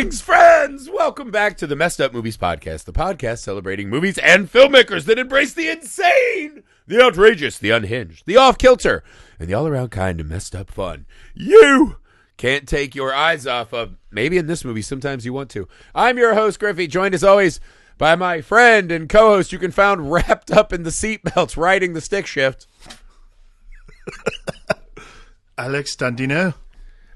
Greetings, friends! Welcome back to the Messed Up Movies Podcast, the podcast celebrating movies and filmmakers that embrace the insane, the outrageous, the unhinged, the off-kilter, and the all-around kind of messed up fun you can't take your eyes off of. Maybe in this movie, sometimes you want to. I'm your host, Griffey, joined as always by my friend and co-host you can find wrapped up in the seatbelts riding the stick shift. Alexandino.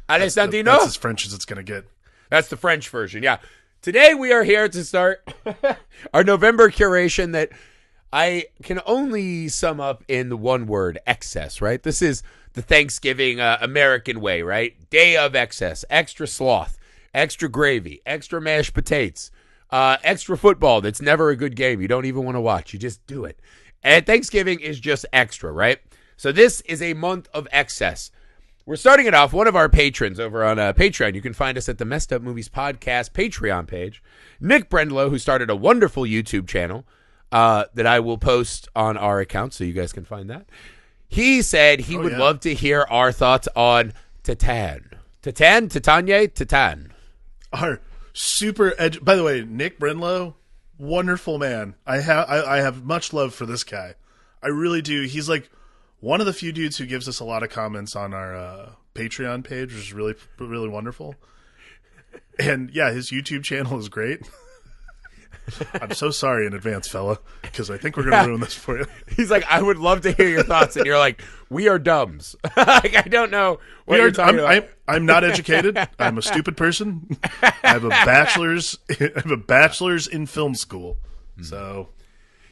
Alexandino? That's as French as it's going to get. That's the French version, yeah. Today we are here to start our November curation that I can only sum up in the one word, excess, right? This is the Thanksgiving American way, right? Day of excess, extra sloth, extra gravy, extra mashed potatoes, extra football that's never a good game. You don't even want to watch. You just do it. And Thanksgiving is just extra, right? So this is a month of excess. We're starting it off. One of our patrons over on Patreon, you can find us at the Messed Up Movies Podcast Patreon page, Nick Brendlow, who started a wonderful YouTube channel that I will post on our account so you guys can find that. He said he would love to hear our thoughts on Titane. Titane. Our super by the way, Nick Brendlow, wonderful man. I have much love for this guy. I really do. He's like one of the few dudes who gives us a lot of comments on our Patreon page, which is really, really wonderful. And yeah, his YouTube channel is great. I'm so sorry in advance, fella, because I think we're going to ruin this for you. He's like, I would love to hear your thoughts. And you're like, we are dumbs. Like, I don't know what you're talking about. I'm not educated. I'm a stupid person. I have a bachelor's in film school. So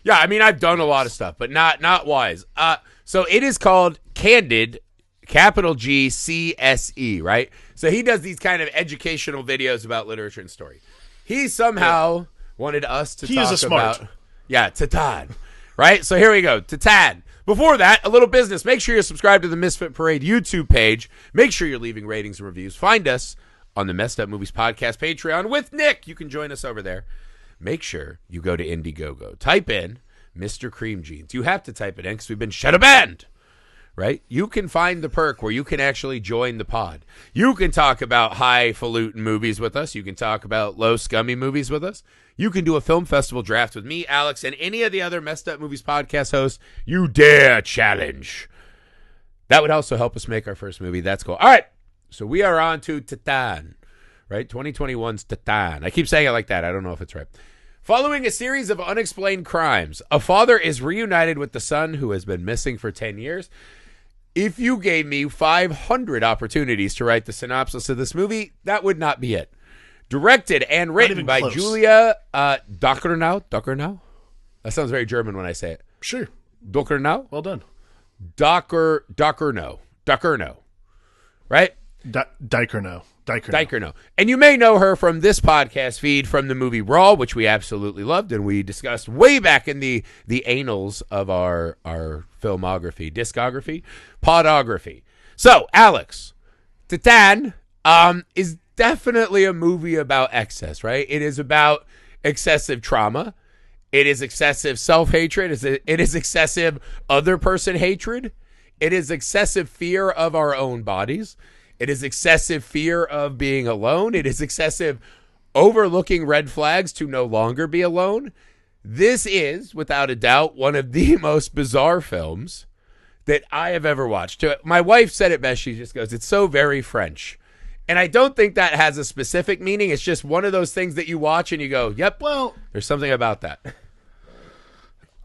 yeah, I mean, I've done a lot of stuff, but not wise. So it is called Candid, capital G C S E, right? So he does these kind of educational videos about literature and story. He somehow wanted us to talk about Titane, right? So here we go, Titane. Before that, a little business. Make sure you're subscribed to the Misfit Parade YouTube page. Make sure you're leaving ratings and reviews. Find us on the Messed Up Movies Podcast Patreon with Nick. You can join us over there. Make sure you go to Indiegogo. Type in Mr. Cream Jeans. You have to type it in because we've been shadow banned, right? You can find the perk where you can actually join the pod. You can talk about highfalutin movies with us. You can talk about low scummy movies with us. You can do a film festival draft with me, Alex, and any of the other Messed Up Movies podcast hosts you dare challenge. That would also help us make our first movie. That's cool. All right, so we are on to Titane, right? 2021's Titane. I keep saying it like that. I don't know if it's right. Following a series of unexplained crimes, a father is reunited with the son who has been missing for 10 years. If you gave me 500 opportunities to write the synopsis of this movie, that would not be it. Directed and written by Julia Ducournau. That sounds very German when I say it. Sure. Ducournau? Well done. Ducournau. Right? Ducournau. And you may know her from this podcast feed from the movie Raw, which we absolutely loved and we discussed way back in the annals of our discography, podography. So, Alex, Titane is definitely a movie about excess, right? It is about excessive trauma. It is excessive self-hatred. It is excessive other person hatred. It is excessive fear of our own bodies. It is excessive fear of being alone. It is excessive overlooking red flags to no longer be alone. This is, without a doubt, one of the most bizarre films that I have ever watched. My wife said it best. She just goes, it's so very French. And I don't think that has a specific meaning. It's just one of those things that you watch and you go, yep, well, there's something about that.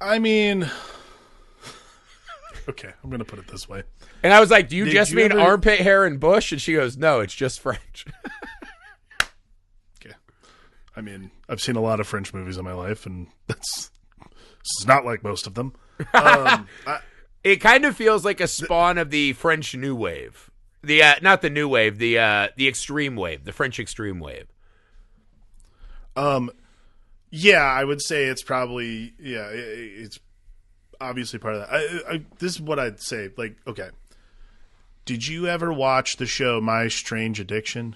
I mean, okay, I'm going to put it this way. And I was like, do you just mean armpit hair and bush? And she goes, no, it's just French. Okay. I mean, I've seen a lot of French movies in my life, and it's not like most of them. It kind of feels like a spawn of the French New Wave. Not the New Wave, the Extreme Wave, the French Extreme Wave. Yeah, I would say it's probably, it's obviously part of that. This is what I'd say. Like, okay. Did you ever watch the show My Strange Addiction?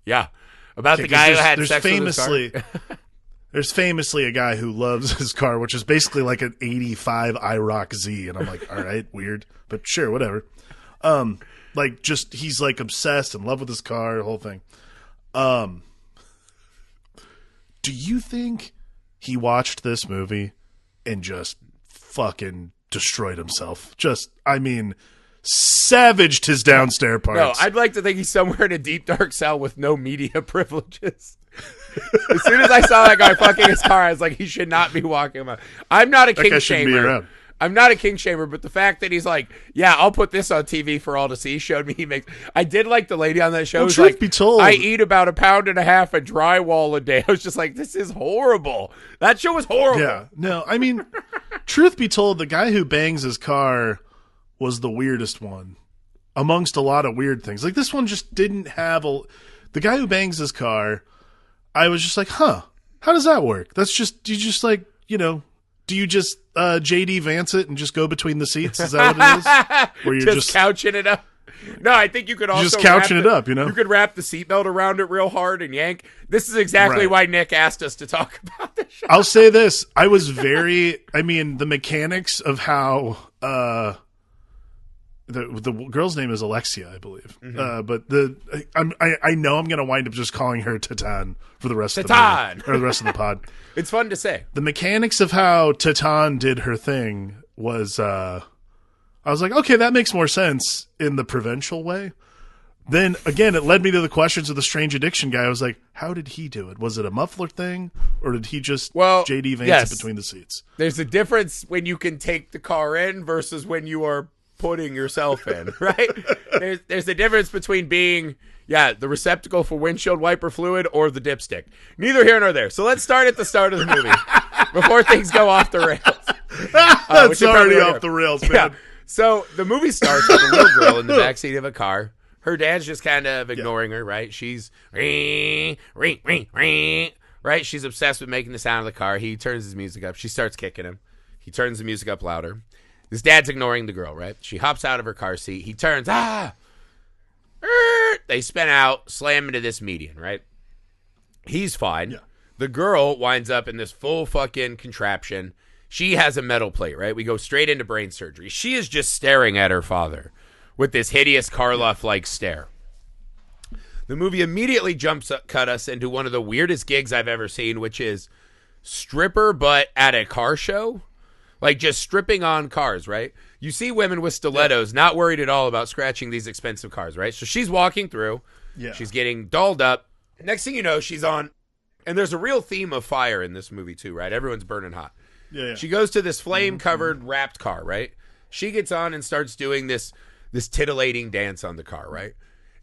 Yeah. About the guy who had sex with his car? There's famously a guy who loves his car, which is basically like an 85 IROC Z. And I'm like, all right, weird. But sure, whatever. Like, just, he's like obsessed, in love with his car, the whole thing. Do you think he watched this movie and just fucking destroyed himself? Savaged his downstairs parts. No, I'd like to think he's somewhere in a deep, dark cell with no media privileges. As soon as I saw that guy fucking his car, I was like, he should not be walking around. I'm not a king shamer. I'm not a king shamer, but the fact that he's like, yeah, I'll put this on TV for all to see showed me he makes. I did like the lady on that show. Well, who's truth like, be told, I eat about 1.5 pounds of drywall a day. I was just like, this is horrible. That show was horrible. Yeah, no, I mean, truth be told, the guy who bangs his car was the weirdest one amongst a lot of weird things. Like this one just didn't have the guy who bangs his car. I was just like, huh, how does that work? That's just, do you just like, do you just JD Vance it and just go between the seats? Is that what it is? Where you're just couching it up? No, I think you could also just couching it up, You could wrap the seatbelt around it real hard and yank. This is exactly why Nick asked us to talk about this show. I'll say this. I was the mechanics of how the girl's name is Alexia, I believe. Mm-hmm. But I know I'm going to wind up just calling her Titane for the rest of the movie, or the rest of the pod. It's fun to say. The mechanics of how Titane did her thing was, I was like, okay, that makes more sense in the provincial way. Then again, it led me to the questions of the strange addiction guy. I was like, how did he do it? Was it a muffler thing, or did he just JD Vance it between the seats? There's a difference when you can take the car in versus when you are putting yourself in, right? There's a difference between being the receptacle for windshield wiper fluid or the dipstick. Neither here nor there. So let's start at the start of the movie before things go off the rails. That's already off the rails, man. Yeah. So the movie starts with a little girl in the backseat of a car. Her dad's just kind of ignoring her, right? She's right? She's obsessed with making the sound of the car. He turns his music up. She starts kicking him. He turns the music up louder. His dad's ignoring the girl, right? She hops out of her car seat. He turns, they spin out, slam into this median, right? He's fine. Yeah. The girl winds up in this full fucking contraption. She has a metal plate, right? We go straight into brain surgery. She is just staring at her father with this hideous Karloff-like stare. The movie immediately cut us into one of the weirdest gigs I've ever seen, which is stripper, but at a car show. Like just stripping on cars, right? You see women with stilettos not worried at all about scratching these expensive cars, right? So she's walking through. Yeah. She's getting dolled up. Next thing you know, she's on. And there's a real theme of fire in this movie too, right? Everyone's burning hot. Yeah. She goes to this flame-covered wrapped car, right? She gets on and starts doing this titillating dance on the car, right?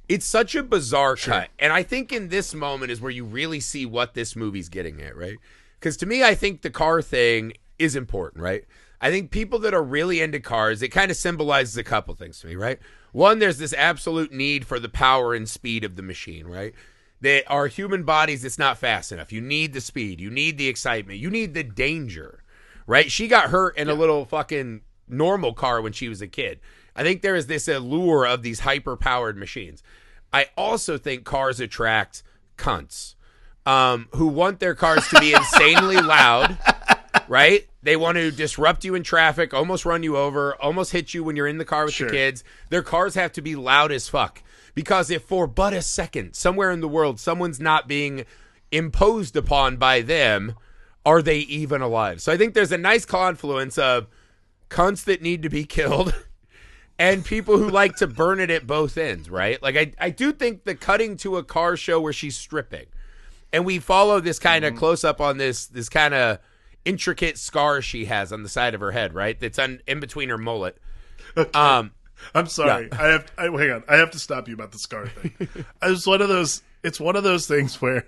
It's such a bizarre cut. And I think in this moment is where you really see what this movie's getting at, right? Because to me, I think the car thing is important, right? I think people that are really into cars, it kind of symbolizes a couple things to me, right? One, there's this absolute need for the power and speed of the machine, right? That our human bodies, it's not fast enough. You need the speed. You need the excitement. You need the danger, right? She got hurt in a little fucking normal car when she was a kid. I think there is this allure of these hyper-powered machines. I also think cars attract cunts who want their cars to be insanely loud, right? They want to disrupt you in traffic, almost run you over, almost hit you when you're in the car with the kids. Their cars have to be loud as fuck. Because if for but a second, somewhere in the world, someone's not being imposed upon by them, are they even alive? So I think there's a nice confluence of cunts that need to be killed and people who like to burn it at both ends, right? Like I do think the cutting to a car show where she's stripping, and we follow this kind of close up on this kind of intricate scar she has on the side of her head, right? That's in between her mullet. Okay. I'm sorry. Yeah. Hang on. I have to stop you about the scar thing. It's one of those things where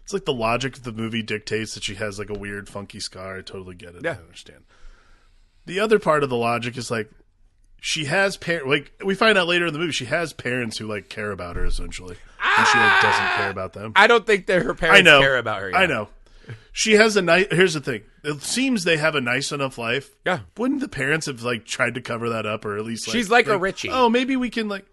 it's like the logic of the movie dictates that she has like a weird funky scar. I totally get it. Yeah. I understand. The other part of the logic is like she has like we find out later in the movie she has parents who like care about her essentially. And she like doesn't care about them. I don't think that her parents care about her yet. I know. She has a nice. Here's the thing. It seems they have a nice enough life. Yeah. Wouldn't the parents have like tried to cover that up, or at least she's like a Richie? Oh, maybe we can like.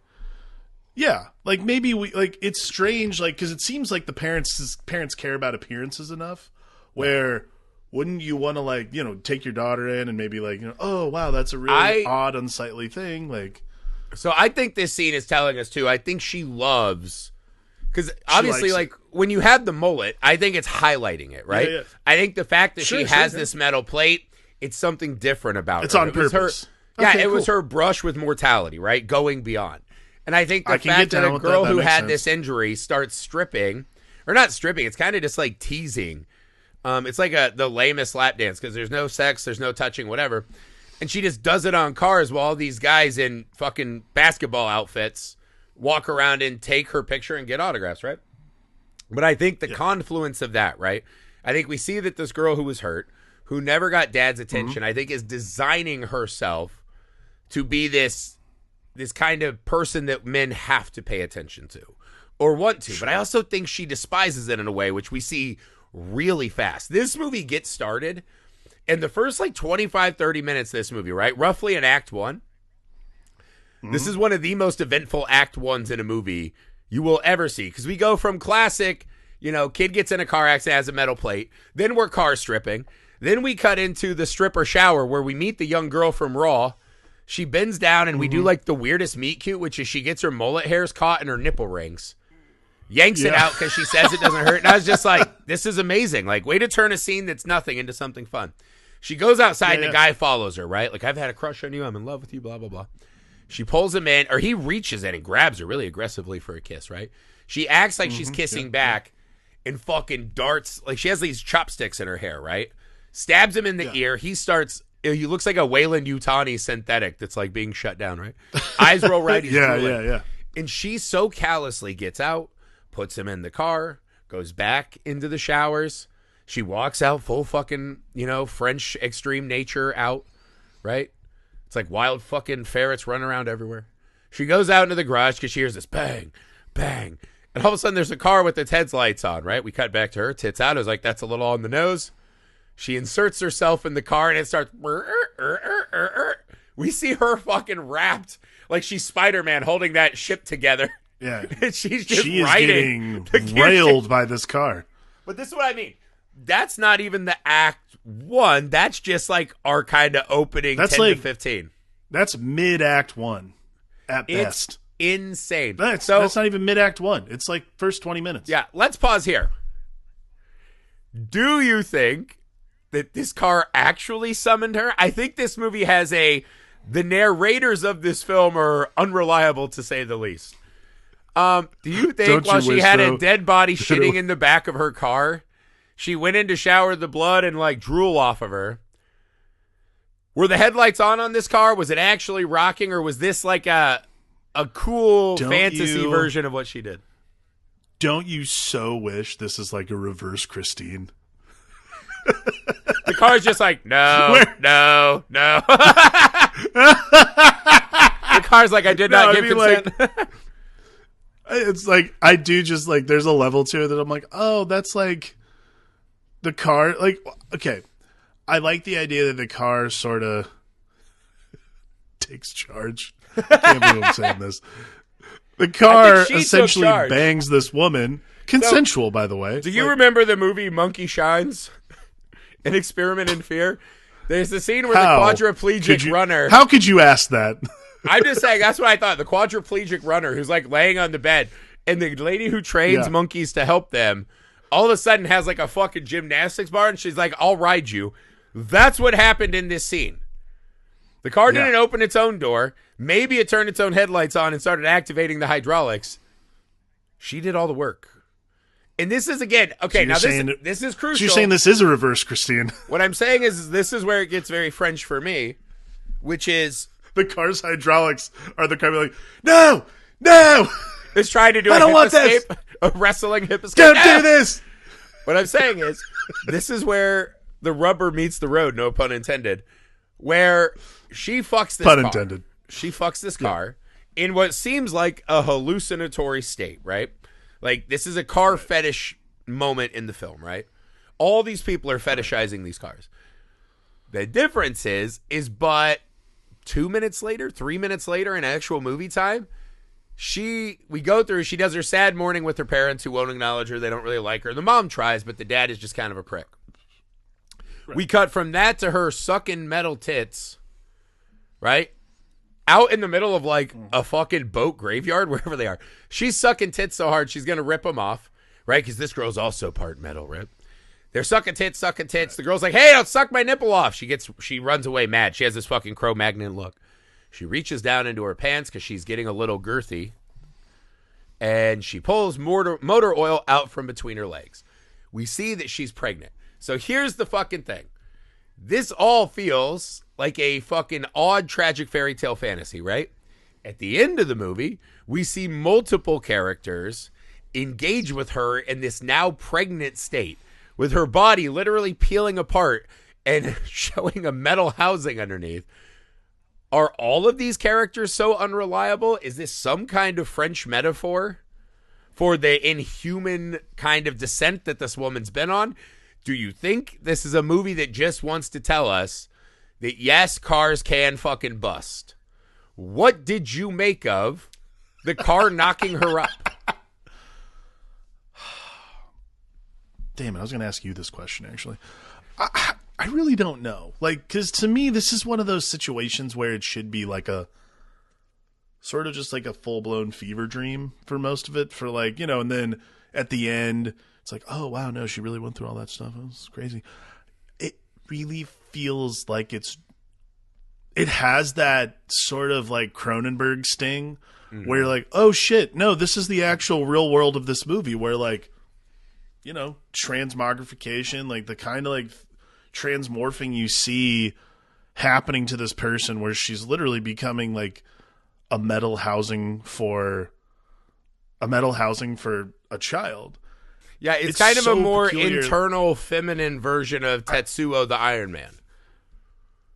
Yeah, like maybe we like. It's strange, like because it seems like the parents care about appearances enough. Where wouldn't you want to like take your daughter in and maybe like oh wow that's a really odd unsightly thing like. So I think this scene is telling us too. I think she loves Because obviously, like, when you have the mullet, I think it's highlighting it, right? Yeah. I think the fact that she has this metal plate, it's something different about it's her. on purpose. It was her brush with mortality, right? Going beyond. And I think the fact that a girl who had this injury starts stripping, or not stripping, it's kind of just like teasing. It's like the lamest lap dance because there's no sex, there's no touching, whatever. And she just does it on cars while all these guys in fucking basketball outfits walk around and take her picture and get autographs, right? But I think the confluence of that, right? I think we see that this girl who was hurt, who never got dad's attention, I think is designing herself to be this kind of person that men have to pay attention to or want to. But I also think she despises it in a way, which we see really fast. This movie gets started, and the first like 25, 30 minutes of this movie, right? Roughly in Act 1. This is one of the most eventful Act 1s in a movie you will ever see. Because we go from classic, kid gets in a car accident, has a metal plate. Then we're car stripping. Then we cut into the stripper shower where we meet the young girl from Raw. She bends down and we do like the weirdest meet cute, which is she gets her mullet hairs caught in her nipple rings. Yanks it out because she says it doesn't hurt. And I was just like, this is amazing. Like, way to turn a scene that's nothing into something fun. She goes outside and the guy follows her, right? Like, I've had a crush on you. I'm in love with you, blah, blah, blah. She pulls him in, or he reaches in and grabs her really aggressively for a kiss, right? She acts like she's kissing back and fucking darts. Like, she has these chopsticks in her hair, right? Stabs him in the ear. He looks like a Wayland-Yutani synthetic that's like being shut down, right? Eyes roll right. He's drooling. And she so callously gets out, puts him in the car, goes back into the showers. She walks out full fucking, French extreme nature out, right? It's like wild fucking ferrets running around everywhere. She goes out into the garage because she hears this bang, bang. And all of a sudden there's a car with its headlights on, right? We cut back to her, tits out. I was like, that's a little on the nose. She inserts herself in the car and it starts. We see her fucking wrapped like she's Spider-Man holding that ship together. Yeah. And she's just she is getting railed by this car. But this is what I mean. That's not even the Act 1. That's just like our kind of opening 10 to 15. That's mid-Act 1 at best. Insane. That's not even mid-Act 1. It's like first 20 minutes. Yeah, let's pause here. Do you think that this car actually summoned her? I think this movie has the narrators of this film are unreliable to say the least. Do you think while she had a dead body shitting in the back of her car, she went in to shower the blood and like drool off of her? Were the headlights on this car? Was it actually rocking, or was this like a cool fantasy version of what she did? Don't you so wish this is like a reverse Christine? The car's just like, no. The car's like, I did not give consent. It's like, I do just like, there's a level to it that I'm like, oh, that's like the car. Like, okay. I like the idea that the car sort of takes charge. I can't believe I'm saying this. The car essentially bangs this woman. Consensual, by the way. Do you remember the movie Monkey Shines? An Experiment in Fear? There's the scene where the quadriplegic runner... How could you ask that? I'm just saying, that's what I thought. The quadriplegic runner who's like laying on the bed, and the lady who trains monkeys to help them all of a sudden has like a fucking gymnastics bar, and she's like, I'll ride you. That's what happened in this scene. The car didn't open its own door. Maybe it turned its own headlights on and started activating the hydraulics. She did all the work. And this is, again, okay, so now this is crucial. So you're saying this is a reverse Christine. What I'm saying is this is where it gets very French for me, which is... The car's hydraulics are the car like, no! It's trying to do I don't want this. A wrestling hip escape. Don't do this! What I'm saying is, this is where the rubber meets the road, no pun intended, where she fucks this car. Pun intended. She fucks this car in what seems like a hallucinatory state, right? Like, this is a car fetish moment in the film, right? All these people are fetishizing these cars. The difference is but 2 minutes later, 3 minutes later in actual movie time, she does her sad morning with her parents who won't acknowledge her. They don't really like her. The mom tries, but the dad is just kind of a prick. Right. We cut from that to her sucking metal tits, right? out in the middle of like a fucking boat graveyard, wherever they are. She's sucking tits so hard she's gonna rip them off, right? Because this girl's also part metal, right? They're sucking tits. The girl's like, hey, don't suck my nipple off. She runs away mad. She has this fucking Cro-Magnon look. She reaches down into her pants because she's getting a little girthy. And she pulls motor oil out from between her legs. We see that she's pregnant. So here's the fucking thing. This all feels like a fucking odd, tragic fairy tale fantasy, right? At the end of the movie, we see multiple characters engage with her in this now pregnant state, with her body literally peeling apart and showing a metal housing underneath. Are all of these characters so unreliable? Is this some kind of French metaphor for the inhuman kind of descent that this woman's been on? Do you think this is a movie that just wants to tell us that, yes, cars can fucking bust? What did you make of the car knocking her up? Damn it, I was going to ask you this question, actually. I really don't know. Like, because to me, this is one of those situations where it should be like a sort of just like a full-blown fever dream for most of it. For like, and then at the end, it's like, oh, wow, no, she really went through all that stuff. It was crazy. It really feels like it has that sort of like Cronenberg sting where you're like, oh, shit, no, this is the actual real world of this movie where like, transmogrification, like the kind of like transmorphing you see happening to this person where she's literally becoming like a metal housing for a child. Yeah, it's kind of so a more peculiar. Internal feminine version of Tetsuo the Iron Man.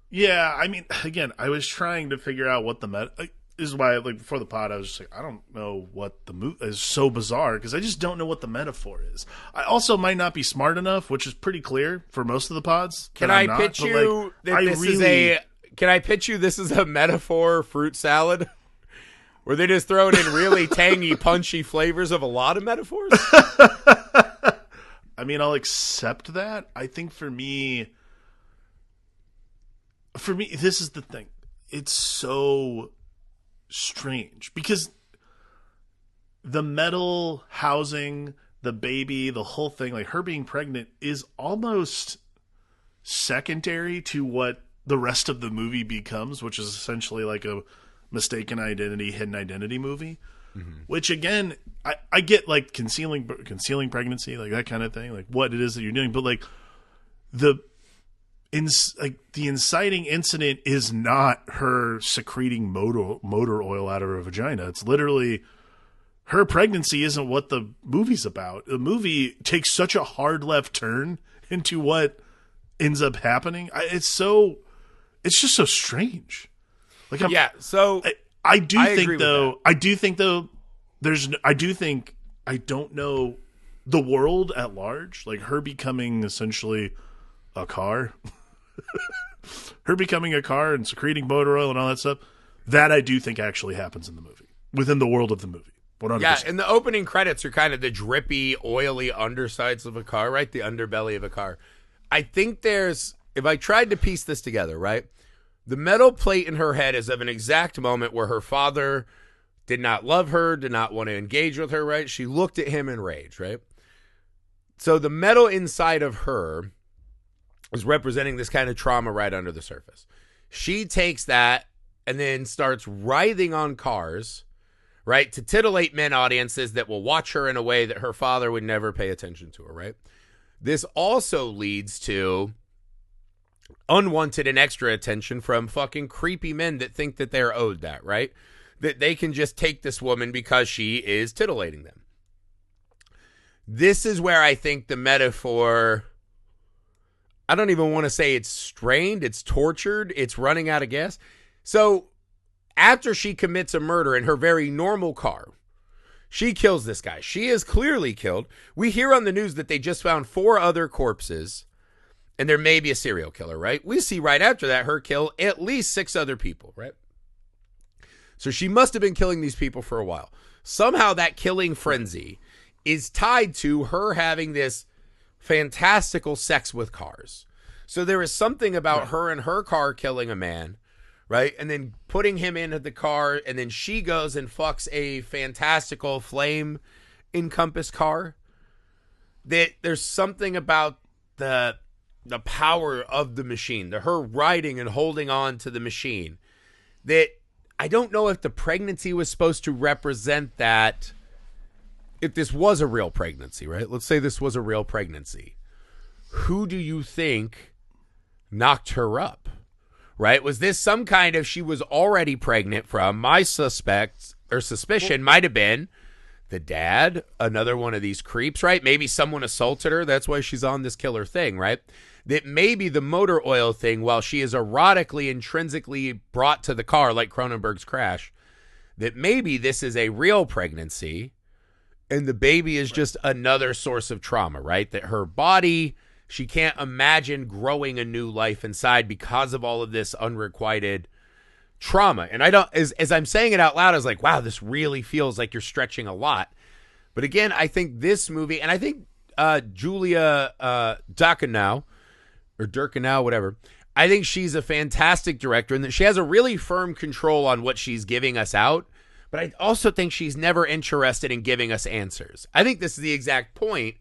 Yeah, I mean, again, I was trying to figure out what this is why, like, before the pod, I was just like, I don't know what the movie is. So bizarre because I just don't know what the metaphor is. I also might not be smart enough, which is pretty clear for most of the pods. Can I pitch you this is a metaphor fruit salad where they just throw in really tangy, punchy flavors of a lot of metaphors? I mean, I'll accept that. I think for me, this is the thing. It's so strange because the metal housing, the baby, the whole thing, like her being pregnant is almost secondary to what the rest of the movie becomes, which is essentially like a mistaken identity, hidden identity movie. Which again, I get like concealing pregnancy, like that kind of thing, like what it is that you're doing, but like the inciting incident is not her secreting motor oil out of her vagina. It's literally her pregnancy isn't what the movie's about. The movie takes such a hard left turn into what ends up happening. It's just so strange. Like, I don't know the world at large, like her becoming essentially a car. Her becoming a car and secreting motor oil and all that stuff, that I do think actually happens in the movie, within the world of the movie. 100%. Yeah, and the opening credits are kind of the drippy, oily undersides of a car, right? The underbelly of a car. I think if I tried to piece this together, right? The metal plate in her head is of an exact moment where her father did not love her, did not want to engage with her, right? She looked at him in rage, right? So the metal inside of her is representing this kind of trauma right under the surface. She takes that and then starts writhing on cars, right, to titillate men audiences that will watch her in a way that her father would never pay attention to her, right? This also leads to unwanted and extra attention from fucking creepy men that think that they're owed that, right? That they can just take this woman because she is titillating them. This is where I think the metaphor, I don't even want to say it's strained, it's tortured, it's running out of gas. So after she commits a murder in her very normal car, she kills this guy. She is clearly killed. We hear on the news that they just found 4 other corpses and there may be a serial killer, right? We see right after that her kill at least 6 other people, right? So she must have been killing these people for a while. Somehow that killing frenzy is tied to her having this fantastical sex with cars. So there is something about her and her car killing a man, right? And then putting him into the car, and then she goes and fucks a fantastical flame encompassed car. That there's something about the power of the machine, her riding and holding on to the machine, that I don't know if the pregnancy was supposed to represent that. If this was a real pregnancy, right? Let's say this was a real pregnancy. Who do you think knocked her up, right? Was this some kind of, she was already pregnant from, my suspicion might have been the dad, another one of these creeps, right? Maybe someone assaulted her. That's why she's on this killer thing, right? That maybe the motor oil thing, while she is erotically, intrinsically brought to the car like Cronenberg's Crash, that maybe this is a real pregnancy and the baby is just another source of trauma, right? That her body, she can't imagine growing a new life inside because of all of this unrequited trauma. And I don't, as I'm saying it out loud, I was like, wow, this really feels like you're stretching a lot. But again, I think this movie, and I think Julia Ducournau, or Ducournau, whatever, I think she's a fantastic director and that she has a really firm control on what she's giving us out. But I also think she's never interested in giving us answers. I think this is the exact point,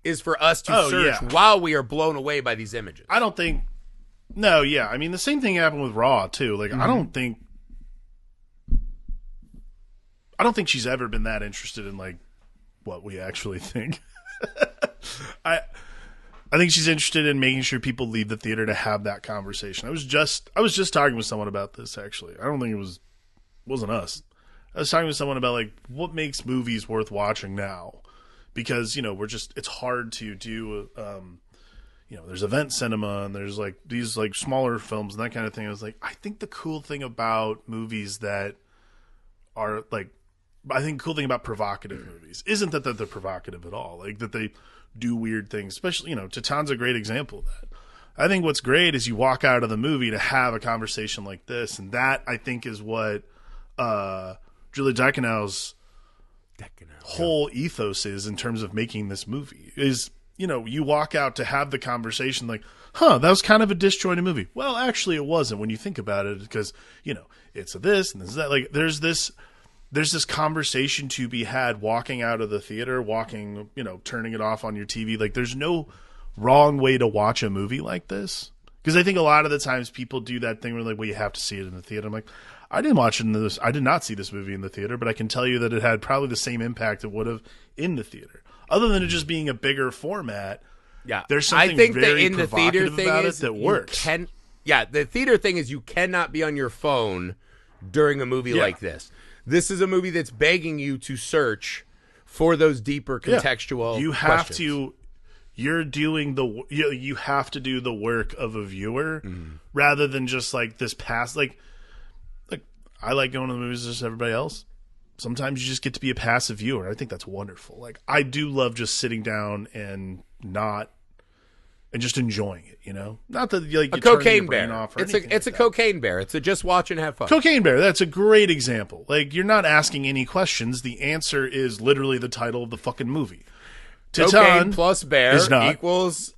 is for us to search while we are blown away by these images. I don't think... No, yeah. I mean, the same thing happened with Raw, too. Like, I don't think she's ever been that interested in, like, what we actually think. I think she's interested in making sure people leave the theater to have that conversation. I was just talking with someone about this, actually. I don't think it wasn't us. I was talking to someone about, like, what makes movies worth watching now. Because, you know, it's hard to do, you know, there's event cinema and there's, like, these, like, smaller films and that kind of thing. I was like, I think the cool thing about movies that are, like, I think the cool thing about provocative movies isn't that they're provocative at all. Like, that they do weird things. Especially, you know, Titane's a great example of that. I think what's great is you walk out of the movie to have a conversation like this. And that, I think, is what Julia Ducournau's whole ethos is in terms of making this movie. Is, you know, you walk out to have the conversation like, that was kind of a disjointed movie. Well, actually it wasn't when you think about it, because, you know, it's this and this is that. Like, there's this conversation to be had walking out of the theater, you know, turning it off on your TV. Like, there's no wrong way to watch a movie like this. Because I think a lot of the times people do that thing where, like, well, you have to see it in the theater. I'm like, I did not see this movie in the theater, but I can tell you that it had probably the same impact it would have in the theater. Other than it just being a bigger format, there's something very provocative about it that works. The theater thing is you cannot be on your phone during a movie like this. This is a movie that's begging you to search for those deeper contextual questions. You have to do the work of a viewer rather than just like this past, like I like going to the movies just as everybody else. Sometimes you just get to be a passive viewer. I think that's wonderful. Like, I do love just sitting down and just enjoying it, you know? Not that, like, you cocaine bear. Off it's a cocaine bear. It's a just watch and have fun. Cocaine bear. That's a great example. Like, you're not asking any questions. The answer is literally the title of the fucking movie. Cocaine plus bear equals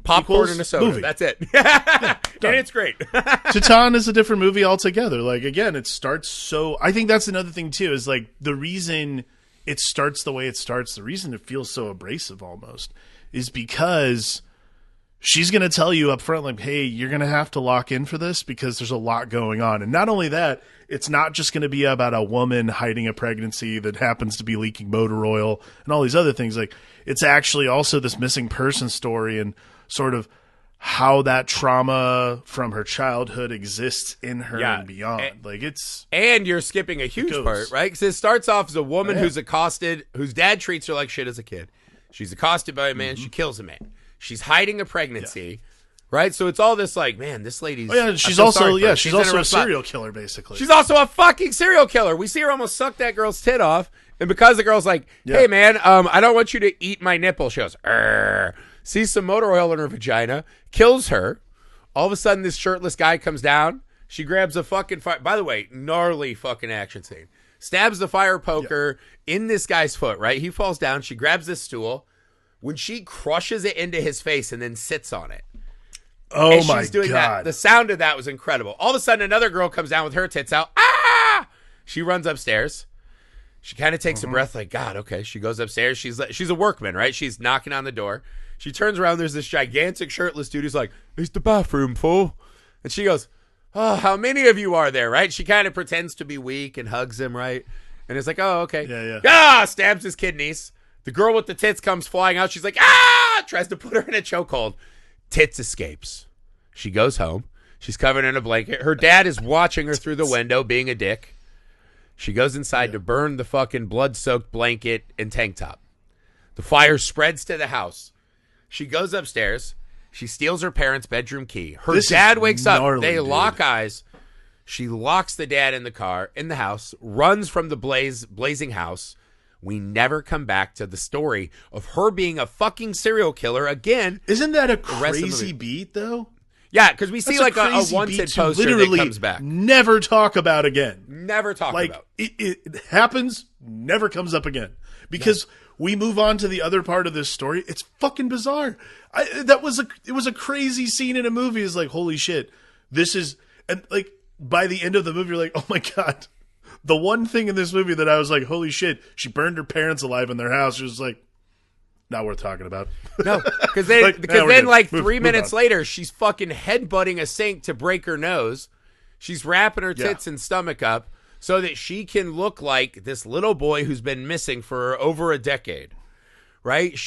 popcorn and a soda. Movie. That's it. And it's great. Titane is a different movie altogether. Like, again, it starts so... I think that's another thing, too, is, like, the reason it starts the way it starts, the reason it feels so abrasive almost, is because she's going to tell you up front, like, hey, you're going to have to lock in for this because there's a lot going on. And not only that, it's not just going to be about a woman hiding a pregnancy that happens to be leaking motor oil and all these other things. Like, it's actually also this missing person story and sort of how that trauma from her childhood exists in her and beyond. And you're skipping a huge part, right? Because it starts off as a woman who's accosted, whose dad treats her like shit as a kid. She's accosted by a man. She kills a man. She's hiding a pregnancy, right? So it's all this like, man, this lady's... she's also a serial killer, basically. She's also a fucking serial killer. We see her almost suck that girl's tit off. And because the girl's like, hey, man, I don't want you to eat my nipple. She goes, sees some motor oil in her vagina, kills her. All of a sudden, this shirtless guy comes down. She grabs a fucking fire. By the way, gnarly fucking action scene. Stabs the fire poker in this guy's foot, right? He falls down. She grabs this stool. When she crushes it into his face and then sits on it, Oh and my she's doing God. that. The sound of that was incredible. All of a sudden, another girl comes down with her tits out. Ah! She runs upstairs. She kind of takes a breath, like, God, okay. She goes upstairs. She's a workman, right? She's knocking on the door. She turns around. There's this gigantic shirtless dude who's like, "Is the bathroom full?" And she goes, "Oh, how many of you are there?" Right? She kind of pretends to be weak and hugs him, right? And it's like, "Oh, okay." Yeah. Ah! Stabs his kidneys. The girl with the tits comes flying out. She's like, "Ah!" Tries to put her in a chokehold. Tits escapes. She goes home. She's covered in a blanket. Her dad is watching her through the window, being a dick. She goes inside to burn the fucking blood-soaked blanket and tank top. The fire spreads to the house. She goes upstairs. She steals her parents' bedroom key. Her dad wakes up. They lock eyes. She locks the dad in the house, runs from the blazing house. We never come back to the story of her being a fucking serial killer again. Isn't that a crazy beat, though? Yeah, because we see like a wanted poster that comes back. Never talk about again. Never talk about. It happens, never comes up again. Because we move on to the other part of this story. It's fucking bizarre. It was a crazy scene in a movie. It's like, holy shit. This is, and like by the end of the movie, you're like, oh my God. The one thing in this movie that I was like, holy shit, she burned her parents alive in their house. She was like, not worth talking about. No, because then 3 minutes later, she's fucking headbutting a sink to break her nose. She's wrapping her tits and stomach up so that she can look like this little boy who's been missing for over a decade, right?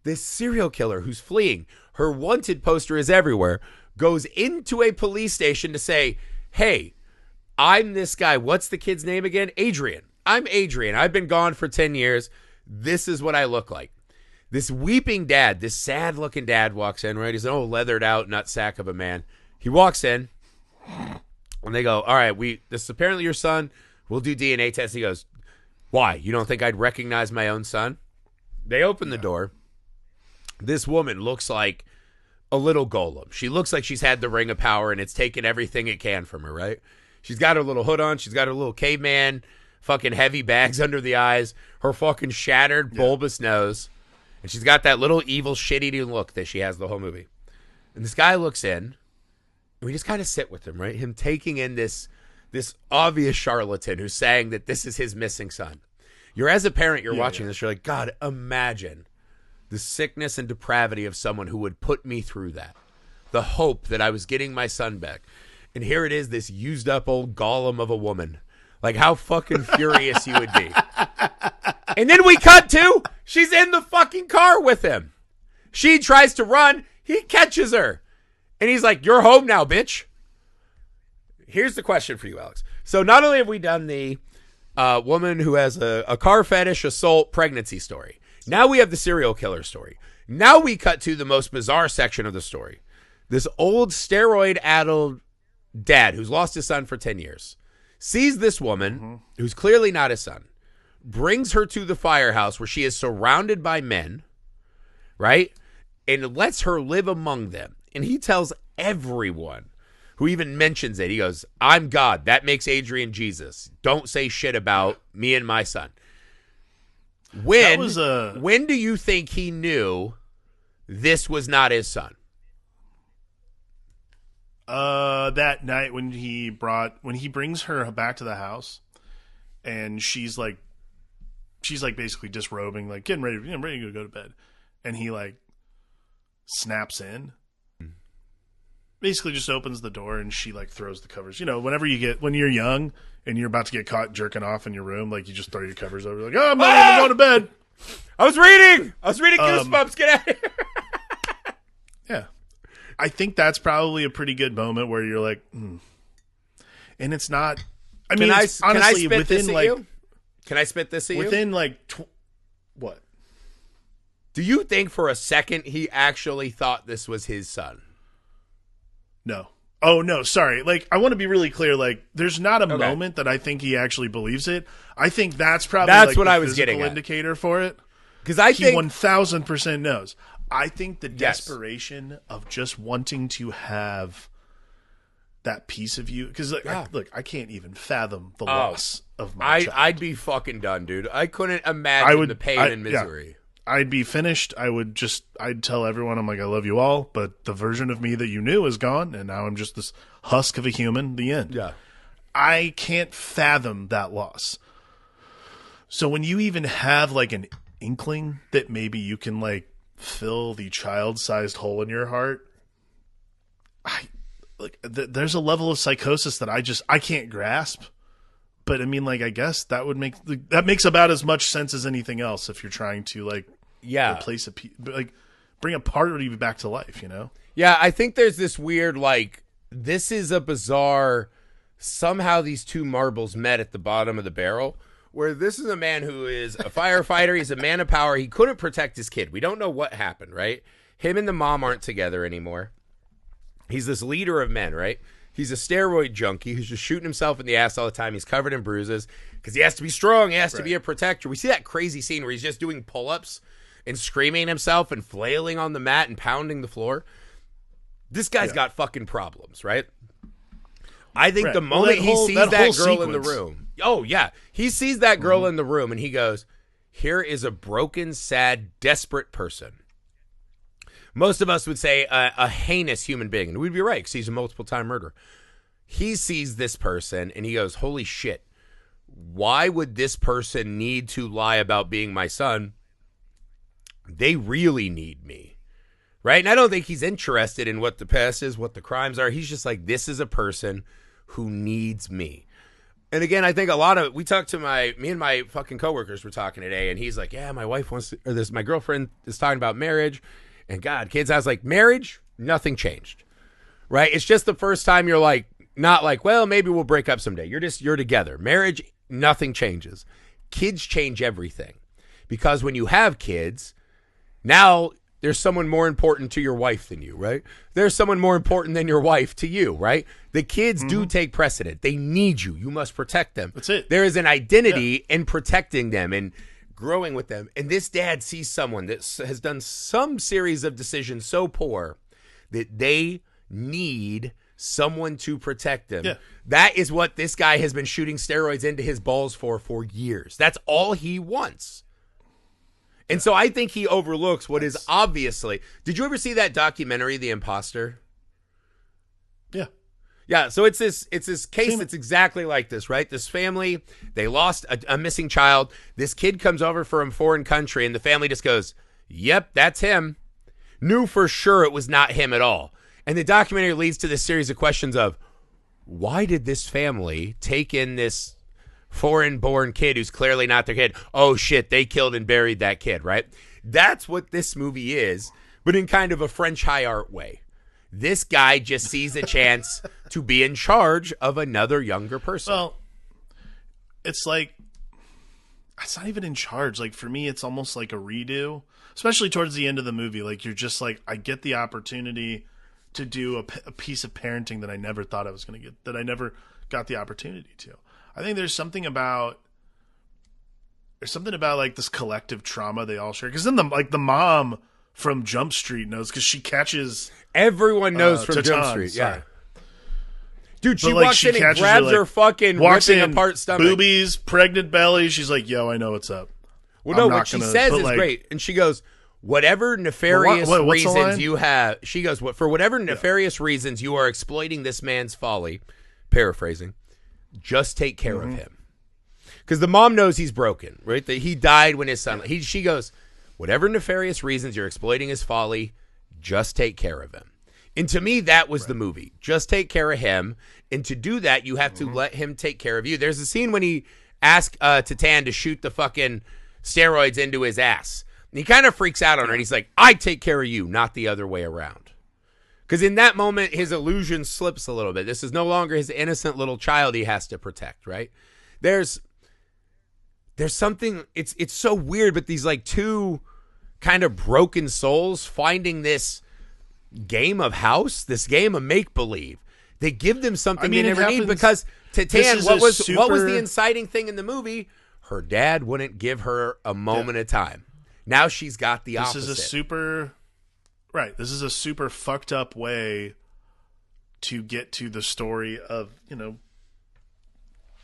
This serial killer who's fleeing, her wanted poster is everywhere, goes into a police station to say, hey, I'm this guy. What's the kid's name again? Adrian. I'm Adrian. I've been gone for 10 years. This is what I look like. This weeping dad, this sad-looking dad walks in, right? He's an old leathered out nutsack of a man. He walks in, and they go, all right, this is apparently your son. We'll do DNA tests. He goes, why? You don't think I'd recognize my own son? They open the door. This woman looks like a little golem. She looks like she's had the ring of power, and it's taken everything it can from her, right? She's got her little hood on. She's got her little caveman, fucking heavy bags under the eyes, her fucking shattered, bulbous nose. And she's got that little evil, shit-eating look that she has the whole movie. And this guy looks in, and we just kind of sit with him, right? Him taking in this obvious charlatan who's saying that this is his missing son. As a parent, you're watching this, you're like, God, imagine the sickness and depravity of someone who would put me through that. The hope that I was getting my son back. And here it is, this used-up old golem of a woman. Like, how fucking furious you would be. And then we cut to, she's in the fucking car with him. She tries to run. He catches her. And he's like, you're home now, bitch. Here's the question for you, Alex. So not only have we done the woman who has a car fetish, assault, pregnancy story. Now we have the serial killer story. Now we cut to the most bizarre section of the story. This old steroid-addled dad who's lost his son for 10 years sees this woman who's clearly not his son, brings her to the firehouse where she is surrounded by men, right? And lets her live among them. And he tells everyone who even mentions it, he goes, I'm God. That makes Adrian Jesus. Don't say shit about me and my son. When do you think he knew this was not his son? That night when he brings her back to the house, and she's basically disrobing, like getting ready, ready to go to bed, and he like snaps in, basically just opens the door, and she like throws the covers. When you're young and you're about to get caught jerking off in your room, like you just throw your covers over, like, oh, I'm not even going to bed. I was reading Goosebumps. Get out of here. Yeah. I think that's probably a pretty good moment where you're like, and it's not. I mean, honestly, can I spit this at you? Can I spit this at you? Within like, what? Do you think for a second he actually thought this was his son? No. Oh no, sorry. Like, I want to be really clear. Like, there's not a moment that I think he actually believes it. I think that's probably what I was getting at. Indicator for it. Because I think he 1000% knows. I think the desperation of just wanting to have that piece of you, because I can't even fathom the loss of my child. I'd be fucking done, dude. I couldn't imagine the pain and misery. I'd be finished. I'd tell everyone, I'm like, I love you all, but the version of me that you knew is gone, and now I'm just this husk of a human. The end. Yeah. I can't fathom that loss. So when you even have like an inkling that maybe you can like fill the child-sized hole in your heart, there's a level of psychosis that I can't grasp. But I mean, like, I guess that makes about as much sense as anything else if you're trying to like replace bring a part of you back to life, you know? Yeah, I think there's this weird like this is a bizarre. Somehow these two marbles met at the bottom of the barrel. Where this is a man who is a firefighter. He's a man of power. He couldn't protect his kid. We don't know what happened, right? Him and the mom aren't together anymore. He's this leader of men, right? He's a steroid junkie who's just shooting himself in the ass all the time. He's covered in bruises because he has to be strong. He has to be a protector. We see that crazy scene where he's just doing pull-ups and screaming at himself and flailing on the mat and pounding the floor. This guy's got fucking problems, right? I think the moment he sees that girl in the room. Oh, yeah. He sees that girl in the room and he goes, here is a broken, sad, desperate person. Most of us would say a heinous human being. And we'd be right because he's a multiple-time murderer. He sees this person and he goes, holy shit. Why would this person need to lie about being my son? They really need me. Right? And I don't think he's interested in what the past is, what the crimes are. He's just like, this is a person who needs me. And again, I think we talked to me and my fucking coworkers were talking today, and he's like, yeah, my wife wants to, or my girlfriend is talking about marriage and God, kids. I was like, marriage, nothing changed, right? It's just the first time you're like, not like, well, maybe we'll break up someday. You're together. Marriage, nothing changes. Kids change everything because when you have kids, now there's someone more important to your wife than you, right? There's someone more important than your wife to you, right? The kids do take precedent. They need you. You must protect them. That's it. There is an identity in protecting them and growing with them. And this dad sees someone that has done some series of decisions so poor that they need someone to protect them. Yeah. That is what this guy has been shooting steroids into his balls for years. That's all he wants. And so I think he overlooks what is obviously. Did you ever see that documentary, The Imposter? Yeah. Yeah, so it's this case that's exactly like this, right? This family, they lost a missing child. This kid comes over from a foreign country, and the family just goes, yep, that's him. Knew for sure it was not him at all. And the documentary leads to this series of questions of, why did this family take in this foreign-born kid who's clearly not their kid? Oh, shit, they killed and buried that kid, right? That's what this movie is, but in kind of a French high art way. This guy just sees a chance to be in charge of another younger person. Well, it's like, it's not even in charge. Like, for me, it's almost like a redo, especially towards the end of the movie. Like, you're just like, I get the opportunity to do a piece of parenting that I never thought I was going to get, that I never got the opportunity to. I think there's something about like this collective trauma they all share. Because then the mom from Jump Street knows because she catches. Everyone knows from Titane, Jump Street, yeah. Sorry. Dude, she walks in and grabs her fucking ripping apart stomach. Boobies, pregnant belly. She's like, yo, I know what's up. Well, no, what she says is great. And she goes, whatever nefarious reasons you have, she goes, for whatever nefarious reasons you are exploiting this man's folly, paraphrasing, just take care of him. Because the mom knows he's broken, right? That he died when his son, she goes, whatever nefarious reasons you're exploiting his folly, just take care of him. And to me, that was the movie. Just take care of him. And to do that, you have to let him take care of you. There's a scene when he asked Titane to shoot the fucking steroids into his ass. And he kind of freaks out on her. And he's like, I take care of you, not the other way around. Because in that moment, his illusion slips a little bit. This is no longer his innocent little child he has to protect, right? There's something, it's so weird, but these like two kind of broken souls finding this game of house, this game of make-believe. They give them something they never need because Titane, what was the inciting thing in the movie? Her dad wouldn't give her a moment of time. Now she's got the opposite. This is a super fucked up way to get to the story of,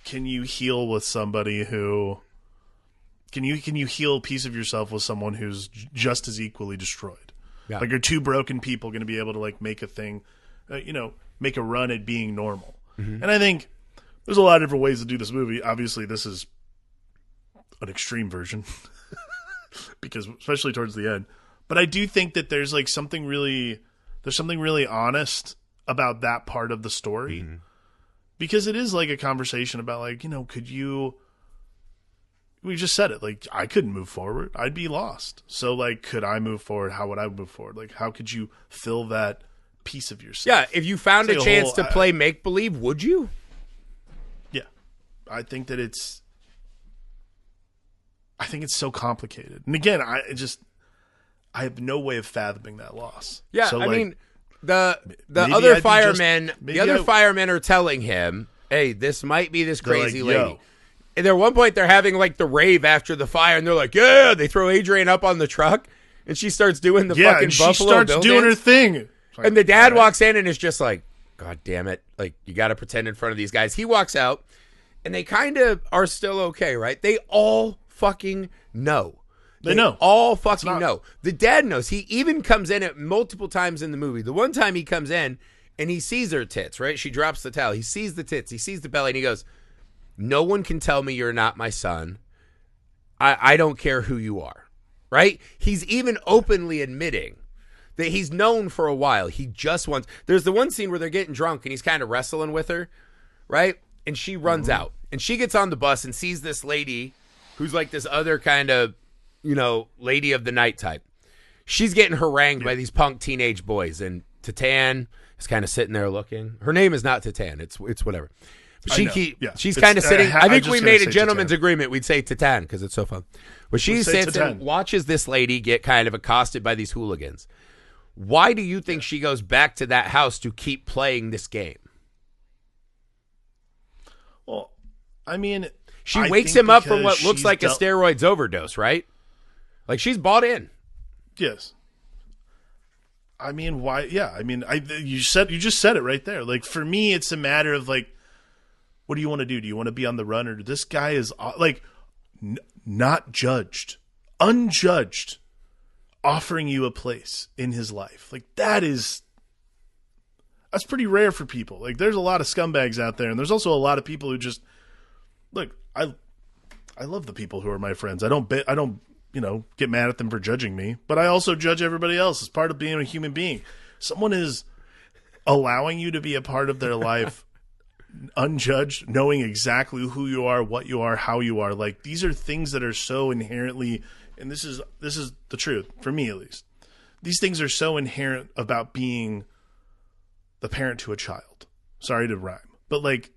can you heal with somebody who Can you heal a piece of yourself with someone who's just as equally destroyed? Yeah. Like, are two broken people going to be able to like make a thing, make a run at being normal? Mm-hmm. And I think there's a lot of different ways to do this movie. Obviously, this is an extreme version because especially towards the end. But I do think that there's like something really honest about that part of the story, because it is like a conversation about like, we just said it, like I couldn't move forward. I'd be lost. So like, could I move forward? How would I move forward? Like, how could you fill that piece of yourself? Yeah. If you found a chance to play make believe, would you? Yeah. I think it's so complicated. And again, I have no way of fathoming that loss. Yeah. So, I like, mean, the other firemen are telling him, hey, this might be this crazy lady. Yo. And at one point, they're having like the rave after the fire, and they're like, yeah, they throw Adrienne up on the truck, and she starts doing the fucking and Buffalo she starts Bill doing dance. her thing. Like, And the dad walks in and is just like, God damn it. Like, you got to pretend in front of these guys. He walks out, and they kind of are still okay, right? They all fucking know. They know. All fucking know. The dad knows. He even comes in at multiple times in the movie. The one time he comes in, and he sees her tits, right? She drops the towel. He sees the tits. He sees the belly, and he goes, no one can tell me you're not my son. I don't care who you are, right? He's even openly admitting that he's known for a while. He just wants... There's the one scene where they're getting drunk and he's kind of wrestling with her, right? And she runs out. And she gets on the bus and sees this lady who's like this other kind of, lady of the night type. She's getting harangued by these punk teenage boys. And Titane is kind of sitting there looking. Her name is not Titane. It's whatever. She's kind of sitting. I think we made a gentleman's agreement. We'd say Titane because it's so fun. But she sits and watches this lady get kind of accosted by these hooligans. Why do you think she goes back to that house to keep playing this game? Well, I mean, she wakes him up from what looks like a steroids overdose, right? Like, she's bought in. Yes. I mean, why? Yeah. I mean, you just said it right there. Like, for me, it's a matter of like, what do you want to do? Do you want to be on the run, or this guy is like not judged, unjudged, offering you a place in his life? Like, that's pretty rare for people. Like, there's a lot of scumbags out there, and there's also a lot of people who just look. I love the people who are my friends. I don't get mad at them for judging me, but I also judge everybody else as part of being a human being. Someone is allowing you to be a part of their life unjudged, knowing exactly who you are, what you are, how you are. Like, these are things that are so inherently, and this is the truth for me, at least. These things are so inherent about being the parent to a child. Sorry to rhyme, but like,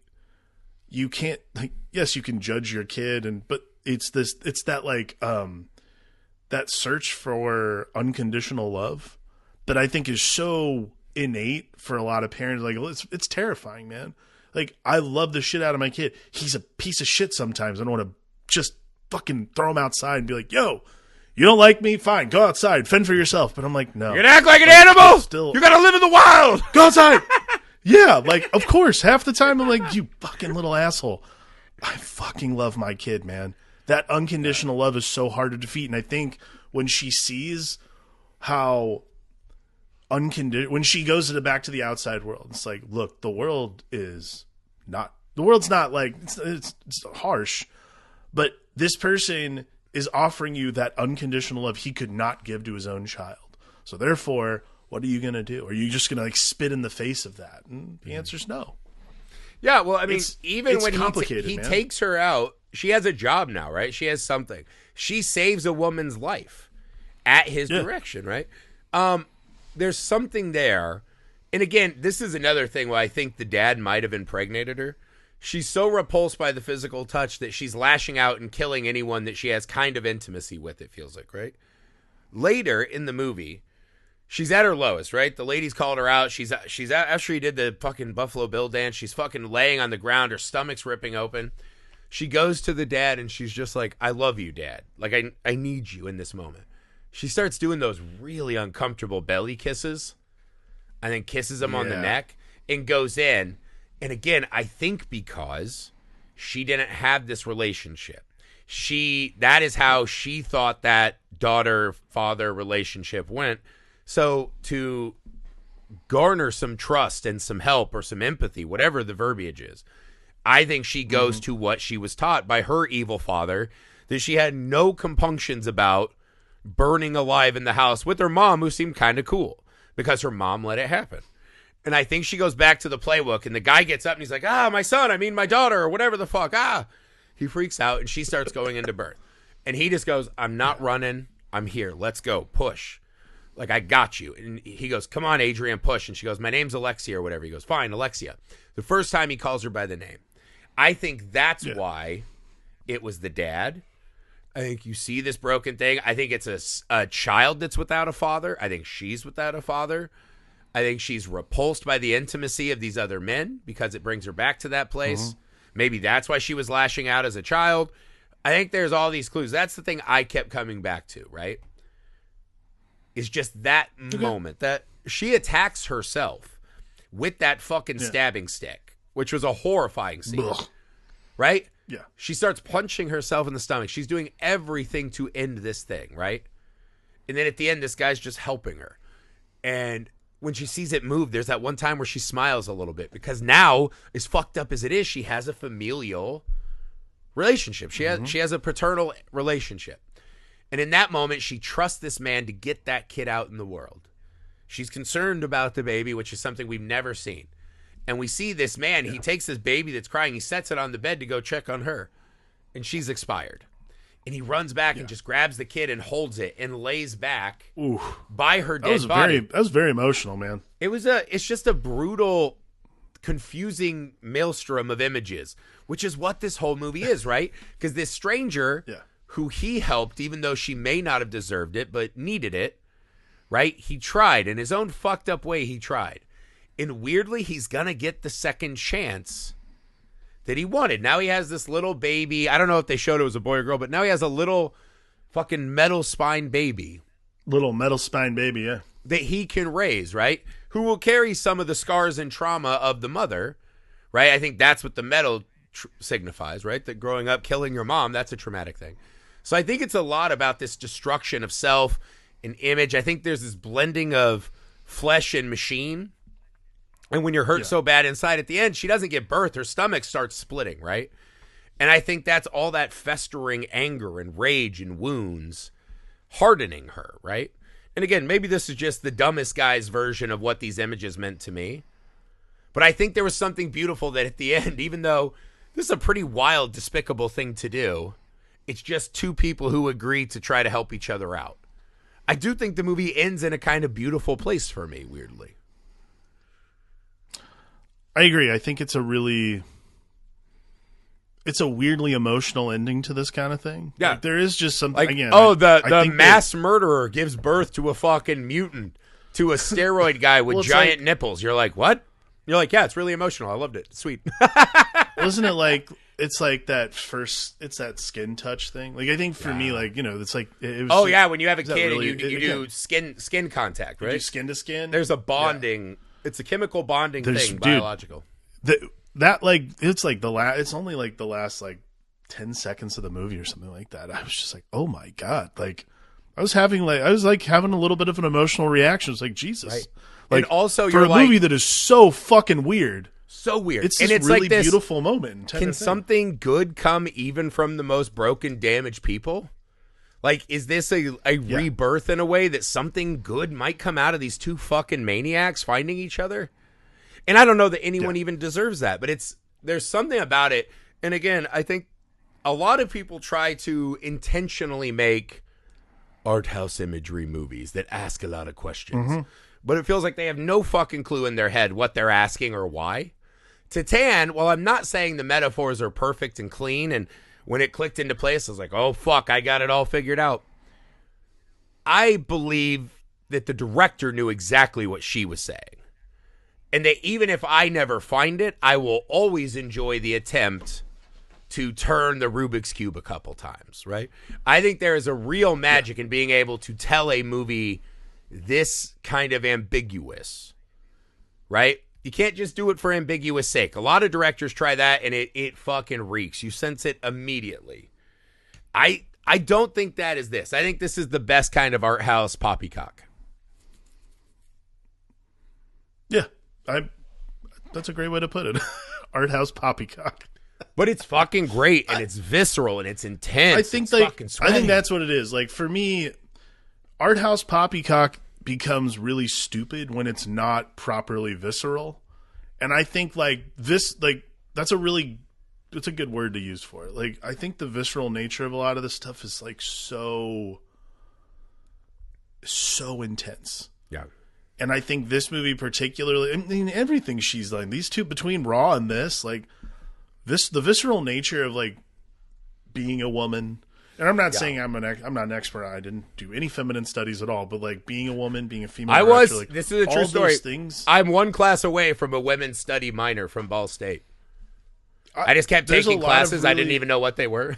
you can't, like, yes, you can judge your kid, but it's that like that search for unconditional love that I think is so innate for a lot of parents. Like, it's terrifying, man. Like, I love the shit out of my kid. He's a piece of shit sometimes. I don't want to just fucking throw him outside and be like, yo, you don't like me? Fine, go outside, fend for yourself. But I'm like, no. You're gonna act like an animal? You gotta live in the wild. Go outside. Yeah, like, of course. Half the time I'm like, you fucking little asshole. I fucking love my kid, man. That unconditional love is so hard to defeat. And I think when she sees how when she goes back to the outside world, it's like, look, the world's not like, it's harsh, but this person is offering you that unconditional love he could not give to his own child. So therefore, what are you going to do? Are you just going to like spit in the face of that? And the answer is no. Yeah. Well, I mean, even when he man. takes her out, she has a job now, right? She has something. She saves a woman's life at his direction, right? There's something there. And again, this is another thing where I think the dad might have impregnated her. She's so repulsed by the physical touch that she's lashing out and killing anyone that she has kind of intimacy with, it feels like, right? Later in the movie, she's at her lowest, right? The lady's called her out. She's after he did the fucking Buffalo Bill dance, she's fucking laying on the ground. Her stomach's ripping open. She goes to the dad and she's just like, I love you, Dad. Like, I need you in this moment. She starts doing those really uncomfortable belly kisses and then kisses him on the neck and goes in. And again, I think because she didn't have this relationship. that is how she thought that daughter-father relationship went. So to garner some trust and some help or some empathy, whatever the verbiage is, I think she goes to what she was taught by her evil father, that she had no compunctions about burning alive in the house with her mom, who seemed kind of cool because her mom let it happen. And I think she goes back to the playbook, and the guy gets up and he's like, my son, I mean my daughter, or whatever the fuck. He freaks out, and she starts going into birth. And he just goes, I'm not running. I'm here. Let's go. Push. Like, I got you. And he goes, come on, Adrian, push. And she goes, my name's Alexia or whatever. He goes, fine, Alexia. The first time he calls her by the name. I think that's why it was the dad. I think you see this broken thing. I think it's a child that's without a father. I think she's without a father. I think she's repulsed by the intimacy of these other men because it brings her back to that place. Maybe that's why she was lashing out as a child. I think there's all these clues. That's the thing I kept coming back to, right? Is just that moment that she attacks herself with that fucking stabbing stick, which was a horrifying scene. Ugh. Right? Yeah. She starts punching herself in the stomach. She's doing everything to end this thing, right? And then at the end, this guy's just helping her. And when she sees it move, there's that one time where she smiles a little bit because now, as fucked up as it is, she has a familial relationship. She has a paternal relationship. And in that moment, she trusts this man to get that kid out in the world. She's concerned about the baby, which is something we've never seen. And we see this man, he takes this baby that's crying, he sets it on the bed to go check on her. And she's expired. And he runs back and just grabs the kid and holds it and lays back by her dead body. That was very emotional, man. It's just a brutal, confusing maelstrom of images, which is what this whole movie is, right? Because this stranger who he helped, even though she may not have deserved it, but needed it, right? He tried. In his own fucked up way, he tried. And weirdly, he's going to get the second chance that he wanted. Now he has this little baby. I don't know if they showed it was a boy or girl, but now he has a little fucking metal spine baby. Little metal spine baby, yeah. That he can raise, right? Who will carry some of the scars and trauma of the mother, right? I think that's what the metal signifies, right? That growing up, killing your mom, that's a traumatic thing. So I think it's a lot about this destruction of self and image. I think there's this blending of flesh and machine. And when you're hurt so bad inside at the end, she doesn't give birth. Her stomach starts splitting, right? And I think that's all that festering anger and rage and wounds hardening her, right? And again, maybe this is just the dumbest guy's version of what these images meant to me. But I think there was something beautiful that at the end, even though this is a pretty wild, despicable thing to do, it's just two people who agree to try to help each other out. I do think the movie ends in a kind of beautiful place for me, weirdly. I agree. I think it's a weirdly emotional ending to this kind of thing. Yeah. Like, there is just something, like, again. The mass murderer gives birth to a fucking mutant, to a steroid guy with giant nipples. You're like, what? You're like, yeah, it's really emotional. I loved it. It's sweet. Wasn't it like, it's like that first, it's that skin touch thing. Like, I think for me, like, you know, it's like, it was. Yeah, when you have a kid and you do skin contact, right? You do skin to skin. There's a bonding. Yeah. It's a chemical bonding thing, biological. That like, it's like it's only like the last like 10 seconds of the movie or something like that. I was just like, oh my God. Like, I was having a little bit of an emotional reaction. It's like, Jesus. Right. Like, and also for a movie that is so fucking weird. So weird. It's this really like beautiful moment. Can something good come even from the most broken, damaged people? Like, is this a rebirth in a way that something good might come out of these two fucking maniacs finding each other? And I don't know that anyone even deserves that, but there's something about it. And again, I think a lot of people try to intentionally make art house imagery movies that ask a lot of questions. But it feels like they have no fucking clue in their head what they're asking or why. Titane, while I'm not saying the metaphors are perfect and clean, and when it clicked into place, I was like, oh, fuck, I got it all figured out. I believe that the director knew exactly what she was saying. And that even if I never find it, I will always enjoy the attempt to turn the Rubik's Cube a couple times, right? I think there is a real magic in being able to tell a movie this kind of ambiguous, right? You can't just do it for ambiguous sake. A lot of directors try that, and it fucking reeks. You sense it immediately. I don't think that is this. I think this is the best kind of art house poppycock. Yeah, that's a great way to put it. Art house poppycock. But it's fucking great, and it's visceral, and it's intense. I think that's what it is. Like, for me, art house poppycock becomes really stupid when it's not properly visceral. And I think that's a good word to use for it. Like, I think the visceral nature of a lot of this stuff is like so intense. Yeah. And I think this movie particularly, I mean, everything she's like, these two, between Raw and this, like, the visceral nature of, like, being a woman. And I'm not saying I'm not an expert. I didn't do any feminine studies at all. But, like, being a woman, being a female director, like, this is a true story. I'm one class away from a women's study minor from Ball State. I just kept taking classes. I didn't even know what they were.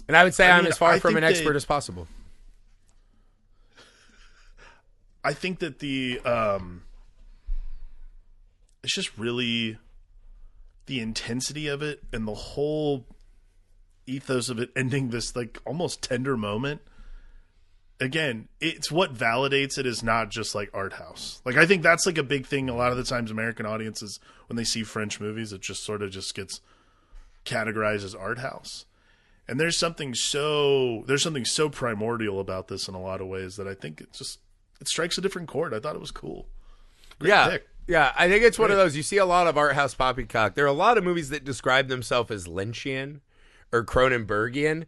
And I would say I'm as far from an expert as possible. I think that it's just really the intensity of it and the whole ethos of it ending this like almost tender moment. Again, it's what validates it as not just like art house. Like, I think that's like a big thing a lot of the times American audiences, when they see French movies, it just sort of just gets categorized as art house. And there's something so primordial about this in a lot of ways that I think it strikes a different chord. I thought it was cool. Great pick. Yeah, I think it's one of those, you see a lot of art house poppycock. There are a lot of movies that describe themselves as Lynchian or Cronenbergian,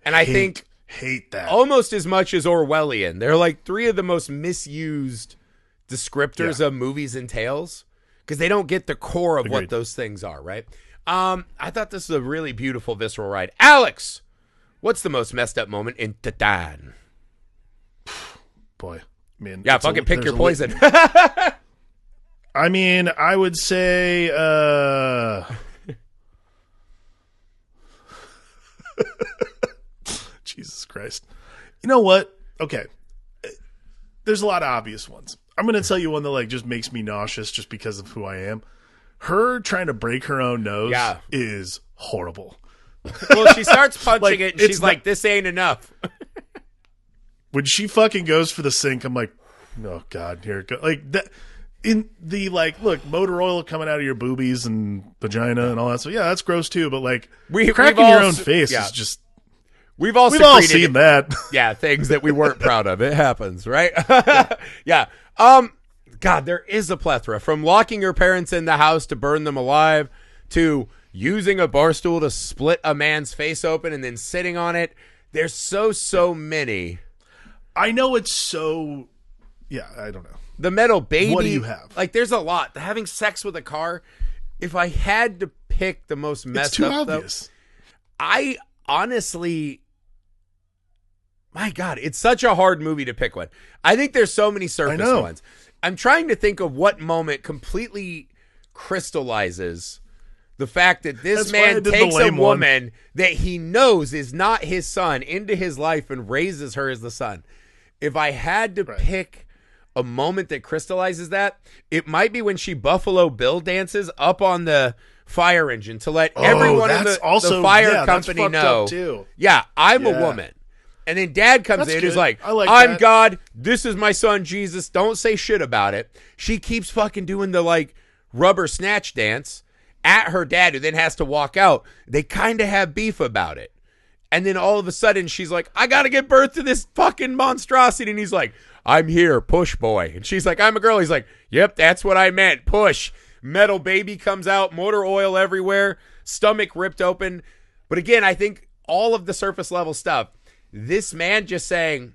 and I think hate that almost as much as Orwellian. They're like three of the most misused descriptors of movies and tales because they don't get the core of what those things are, right? I thought this was a really beautiful, visceral ride. Alex, what's the most messed up moment in Titane? Boy, man. Yeah, fucking pick your poison. I mean, I would say Jesus Christ. You know what? Okay. There's a lot of obvious ones. I'm going to tell you one that like just makes me nauseous just because of who I am. Her trying to break her own nose is horrible. Well, she starts punching like, it and she's like, this ain't enough. When she fucking goes for the sink, I'm like, oh God, here it goes. Like that in the like, look, motor oil coming out of your boobies and vagina and all that. So yeah, that's gross too. But like cracking your own face is just. We've all seen that. Yeah, things that we weren't proud of. It happens, right? Yeah. God, there is a plethora. From locking your parents in the house to burn them alive, to using a bar stool to split a man's face open and then sitting on it. There's so many. I know it's so... Yeah, I don't know. The metal baby. What do you have? Like, there's a lot. Having sex with a car. If I had to pick the most messed it's too up, obvious. Though, I honestly... My God, it's such a hard movie to pick one. I think there's so many surface ones. I'm trying to think of what moment completely crystallizes the fact that this man takes a woman that he knows is not his son into his life and raises her as the son. If I had to pick a moment that crystallizes that, it might be when she Buffalo Bill dances up on the fire engine to let everyone in the fire company know. Too. Yeah, I'm a woman. And then dad comes in and is like, I'm God. This is my son, Jesus. Don't say shit about it. She keeps fucking doing the like rubber snatch dance at her dad, who then has to walk out. They kind of have beef about it. And then all of a sudden she's like, I got to give birth to this fucking monstrosity. And he's like, I'm here, push boy. And she's like, I'm a girl. He's like, yep, that's what I meant. Push. Metal baby comes out, motor oil everywhere, stomach ripped open. But again, I think all of the surface level stuff, this man just saying,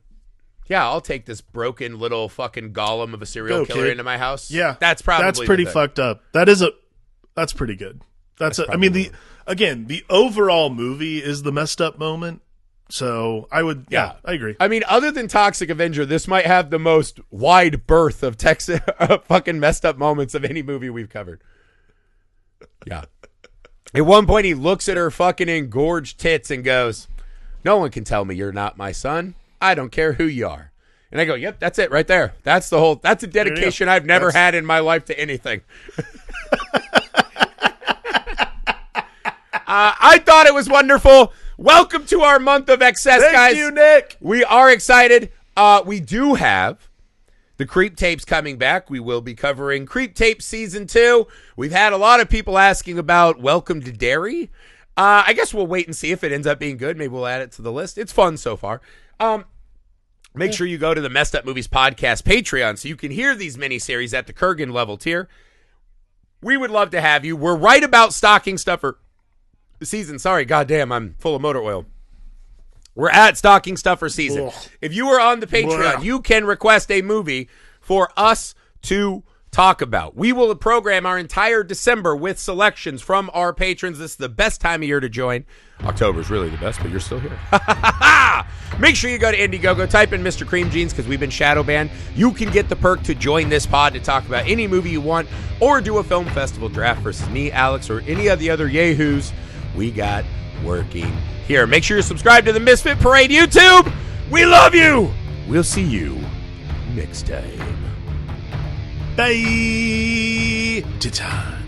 yeah, I'll take this broken little fucking golem of a serial killer into my house. Yeah. That's pretty fucked up. That's pretty good. I mean, the overall movie is the messed up moment. So I would, I agree. I mean, other than Toxic Avenger, this might have the most wide berth of Texas fucking messed up moments of any movie we've covered. Yeah. At one point, he looks at her fucking engorged tits and goes, no one can tell me you're not my son. I don't care who you are. And I go, yep, that's it right there. That's a dedication I've never had in my life to anything. I thought it was wonderful. Welcome to our month of excess, guys. Thank you, Nick. We are excited. We do have the Creep Tapes coming back. We will be covering Creep Tapes Season 2. We've had a lot of people asking about Welcome to Derry. I guess we'll wait and see if it ends up being good. Maybe we'll add it to the list. It's fun so far. Make sure you go to the Messed Up Movies Podcast Patreon so you can hear these miniseries at the Kurgan level tier. We would love to have you. We're right about stocking stuffer season. Sorry, goddamn, I'm full of motor oil. We're at stocking stuffer season. Ugh. If you are on the Patreon, you can request a movie for us to talk about. We will program our entire December with selections from our patrons. This is the best time of year to join. October is really the best, but you're still here. Make sure you go to Indiegogo, type in Mr. Cream Jeans because we've been shadow banned. You can get the perk to join this pod to talk about any movie you want or do a film festival draft versus me, Alex, or any of the other yahoos we got working here. Make sure you're subscribed to the Misfit Parade YouTube. We love you. We'll see you next time. Bye. Titane.